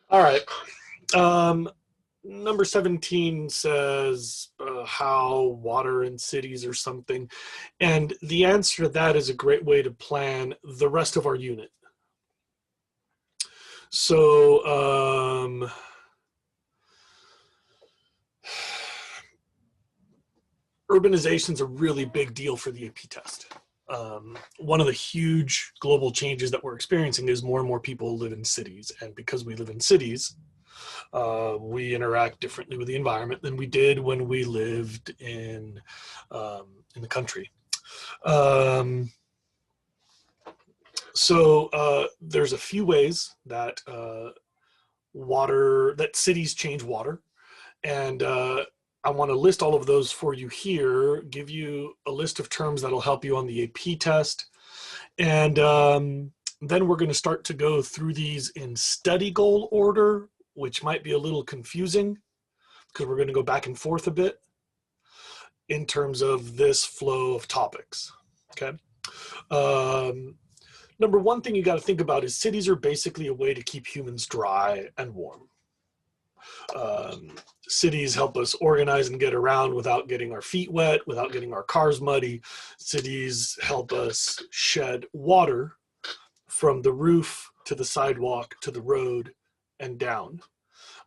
All right. Um, Number 17 says how water in cities or something. And the answer to that is a great way to plan the rest of our unit. So, urbanization is a really big deal for the AP test. One of the huge global changes that we're experiencing is more and more people live in cities. And because we live in cities, we interact differently with the environment than we did when we lived in the country. Um, so there's a few ways that cities change water, and I want to list all of those for you here. Give you a list of terms that'll help you on the AP test, and then we're going to start to go through these in study goal order, which might be a little confusing because we're going to go back and forth a bit in terms of this flow of topics. Okay. Um, Number one thing you got to think about is cities are basically a way to keep humans dry and warm. Um, Cities help us organize and get around without getting our feet wet, without getting our cars muddy. Cities help us shed water from the roof to the sidewalk to the road and down.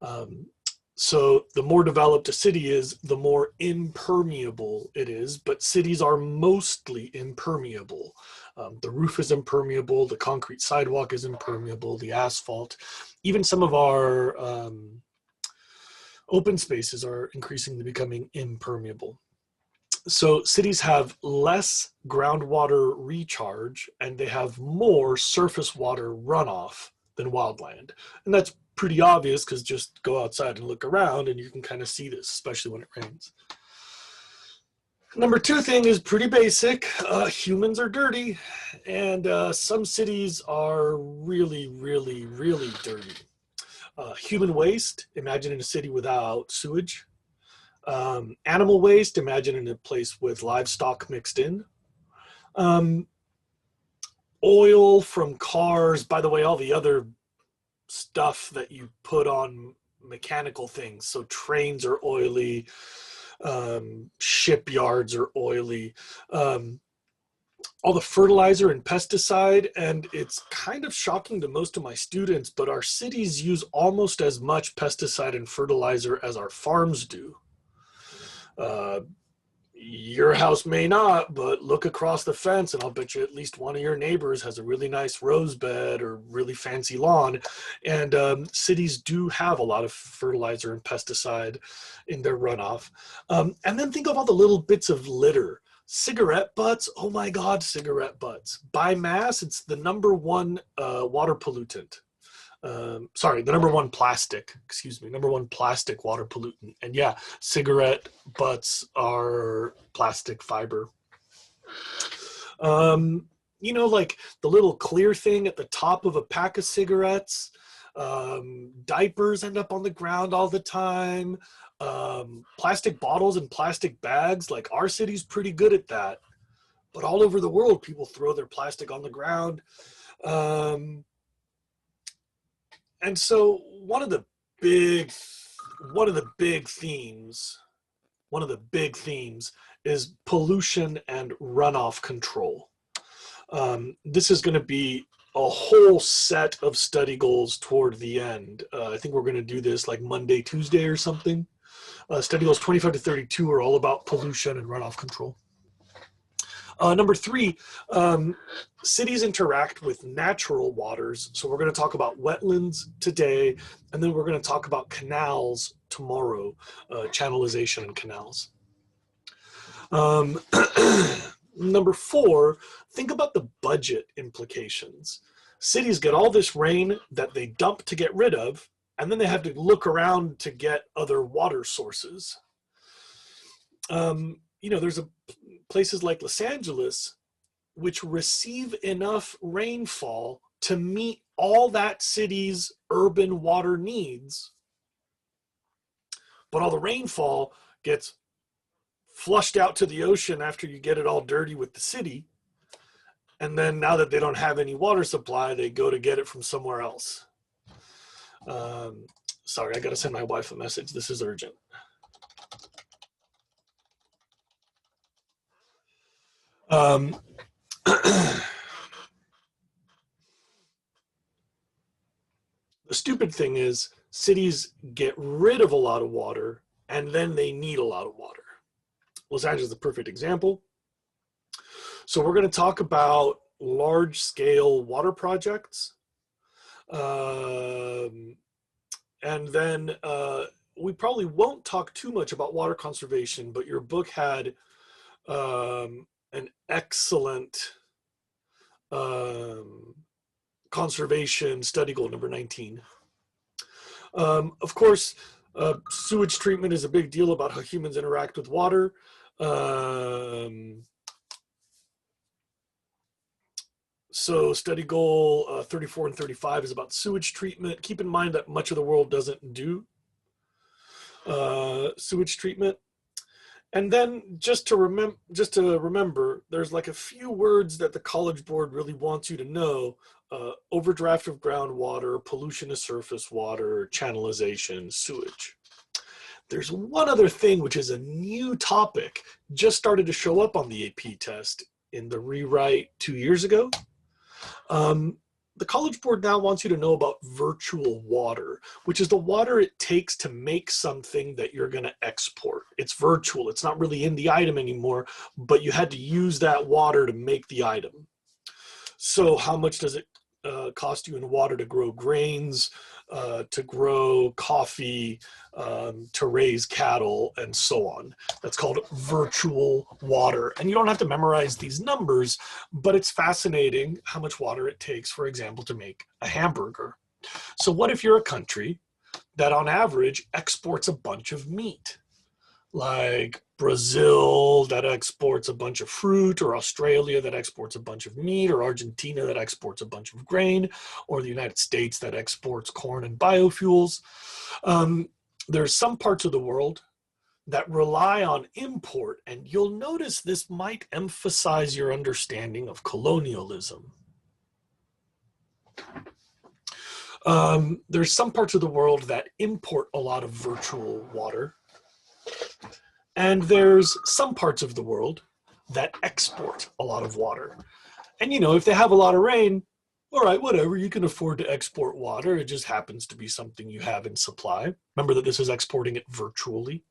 Um, so the more developed a city is, the more impermeable it is, but cities are mostly impermeable. The roof is impermeable, the concrete sidewalk is impermeable, the asphalt, even some of our open spaces are increasingly becoming impermeable. So cities have less groundwater recharge and they have more surface water runoff than wildland. And that's pretty obvious because just go outside and look around and you can kind of see this, especially when it rains. Number two thing is pretty basic. Humans are dirty, and some cities are really, really, really dirty. Human waste, imagine in a city without sewage. Animal waste, imagine in a place with livestock mixed in. Um, Oil from cars, by the way, all the other stuff that you put on mechanical things. So trains are oily, shipyards are oily, all the fertilizer and pesticide. And it's kind of shocking to most of my students, but our cities use almost as much pesticide and fertilizer as our farms do. Uh, your house may not, but look across the fence and I'll bet you at least one of your neighbors has a really nice rose bed or really fancy lawn. And cities do have a lot of fertilizer and pesticide in their runoff. And then think of all the little bits of litter. Cigarette butts, oh my God, cigarette butts. By mass, it's the number one water pollutant. The number one plastic, number one plastic water pollutant. And yeah, cigarette butts are plastic fiber. Like the little clear thing at the top of a pack of cigarettes. Diapers end up on the ground all the time. Plastic bottles and plastic bags, like our city's pretty good at that. But all over the world, people throw their plastic on the ground. And so one of the big themes is pollution and runoff control. This is going to be a whole set of study goals toward the end. I think we're going to do this like Monday, Tuesday or something. Study goals 25 to 32 are all about pollution and runoff control. Number three, cities interact with natural waters. So we're going to talk about wetlands today, and then we're going to talk about canals tomorrow, channelization and canals. Number four, think about the budget implications. Cities get all this rain that they dump to get rid of, and then they have to look around to get other water sources. There's places like Los Angeles, which receive enough rainfall to meet all that city's urban water needs. But all the rainfall gets flushed out to the ocean after you get it all dirty with the city. And then now that they don't have any water supply, they go to get it from somewhere else. Sorry, I got to send my wife a message. This is urgent. The stupid thing is cities get rid of a lot of water and then they need a lot of water. Los Angeles is a perfect example. So we're going to talk about large scale water projects. And then we probably won't talk too much about water conservation, but your book had an excellent conservation study goal, number 19. Of course, sewage treatment is a big deal about how humans interact with water. So study goal 34 and 35 is about sewage treatment. Keep in mind that much of the world doesn't do sewage treatment. And then just to remember, there's like a few words that the College Board really wants you to know: overdraft of groundwater, pollution of surface water, channelization, sewage. There's one other thing, which is a new topic, just started to show up on the AP test in the rewrite 2 years ago. The College Board now wants you to know about virtual water, which is the water it takes to make something that you're going to export. It's virtual. It's not really in the item anymore, but you had to use that water to make the item. So how much does it cost you in water to grow grains, to grow coffee, to raise cattle, and so on? That's called virtual water. And you don't have to memorize these numbers, but it's fascinating how much water it takes, for example, to make a hamburger. So what if you're a country that on average exports a bunch of meat? Like Brazil that exports a bunch of fruit, or Australia that exports a bunch of meat, or Argentina that exports a bunch of grain, or the United States that exports corn and biofuels. There's some parts of the world that rely on import, and you'll notice this might emphasize your understanding of colonialism. There's some parts of the world that import a lot of virtual water. And there's some parts of the world that export a lot of water. And, you know, if they have a lot of rain, all right, whatever, you can afford to export water. It just happens to be something you have in supply. Remember that this is exporting it virtually.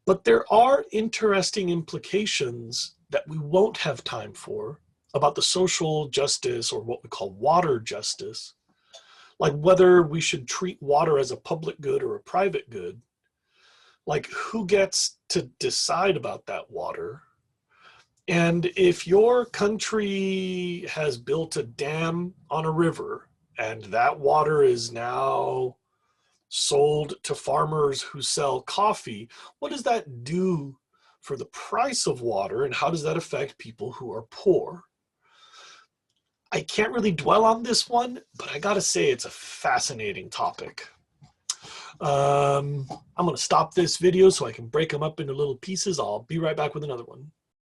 But there are interesting implications that we won't have time for about the social justice, or what we call water justice, like whether we should treat water as a public good or a private good. Like, who gets to decide about that water? And if your country has built a dam on a river and that water is now sold to farmers who sell coffee, what does that do for the price of water, and how does that affect people who are poor? I can't really dwell on this one, but I gotta say it's a fascinating topic. I'm going to stop this video so I can break them up into little pieces. I'll be right back with another one.